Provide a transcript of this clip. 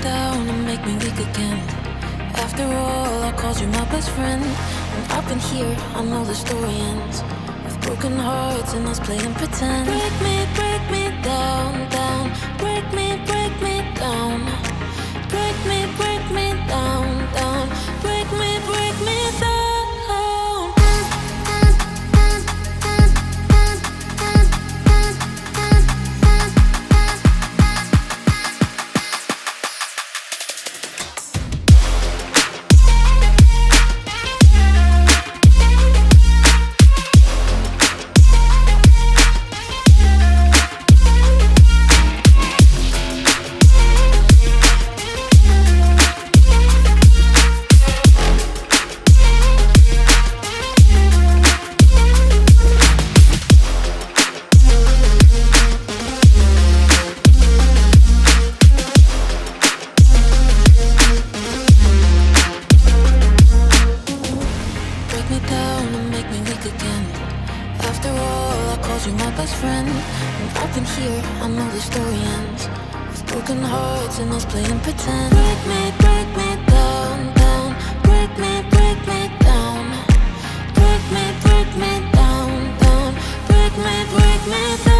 down and make me weak again. After all, I called you my best friend. And I've been here, I know the story ends with broken hearts and us playing pretend. Break me down, down. Break me down. Break me down, down. Break me down. After all, I called you my best friend. And I've been here, I know the story ends with broken hearts and us playing pretend. Break me down, down. Break me down. Break me down, down. Break me down.